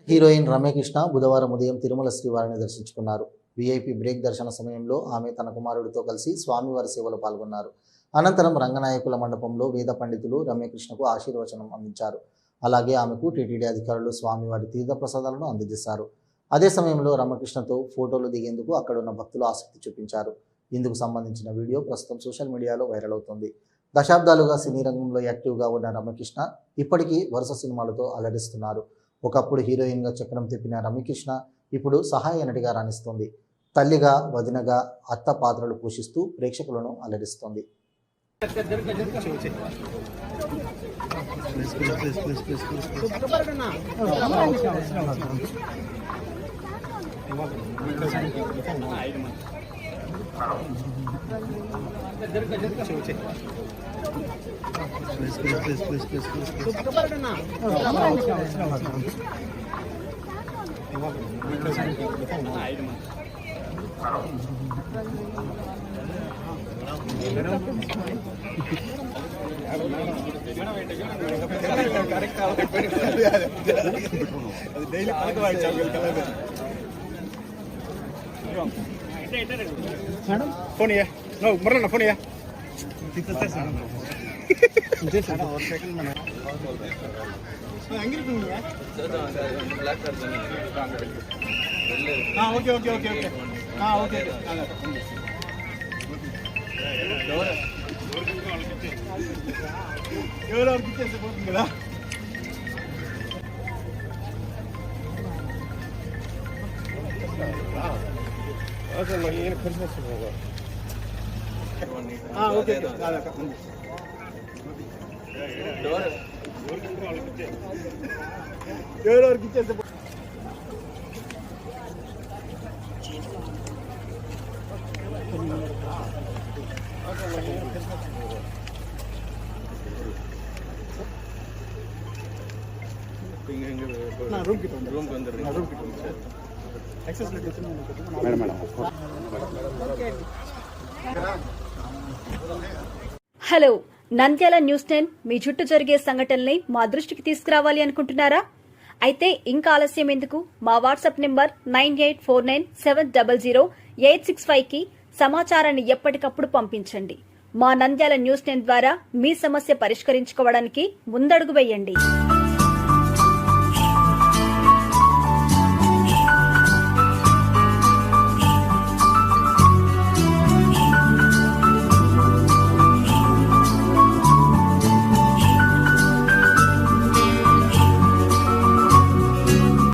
Heroine Ramyakrishna బుధవారం ఉదయం తిరుమల శ్రీవారిని దర్శించుకున్నారు. వీఐపీ బ్రేక్ దర్శన సమయంలో ఆమె తన కుమారుడితో కలిసి స్వామివారి సేవలో పాల్గొన్నారు. అనంతరం రంగనాయకుల మండపంలో వేద పండితులు రమ్యకృష్ణకు ఆశీర్వచనం అందించారు. అలాగే ఆమెకు టీటీడీ అధికారులు స్వామివారి తీర్థప్రసాదాలను అందజేశారు. అదే సమయంలో రమ్యకృష్ణతో ఫోటోలు దిగేందుకు అక్కడున్న భక్తులు ఆసక్తి చూపించారు. ఇందుకు సంబంధించిన వీడియో ప్రస్తుతం సోషల్ మీడియాలో వైరల్ అవుతోంది. దశాబ్దాలుగా సినీ రంగంలో యాక్టివ్గా ఉన్న రమ్యకృష్ణ ఇప్పటికీ వరుస సినిమాలతో అలరిస్తున్నారు. ఒకప్పుడు హీరోయిన్గా చక్రం తిప్పిన రమ్యకృష్ణ ఇప్పుడు సహాయ నటిగా రాణిస్తోంది. తల్లిగా, వదినగా, అత్త పాత్రలు పోషిస్తూ ప్రేక్షకులను అలరిస్తోంది. फोन ये नो मरना फोन ये okay okay okay okay okay ఎవరు అర్పించేసి పోతుంది కదా. ఓకే ఎవరు అర్పించేసి హలో, నంద్యాల న్యూస్ 10 మీ చుట్టూ జరిగే సంఘటనల్ని మా దృష్టికి తీసుకురావాలి అనుకుంటున్నారా? అయితే ఇంకా ఆలస్యం ఎందుకు? మా వాట్సాప్ నెంబర్ 9849700865కి సమాచారాన్ని ఎప్పటికప్పుడు పంపించండి. మా నంద్యాల న్యూస్ 10 ద్వారా మీ సమస్య పరిష్కరించుకోవడానికి ముందడుగు వేయండి.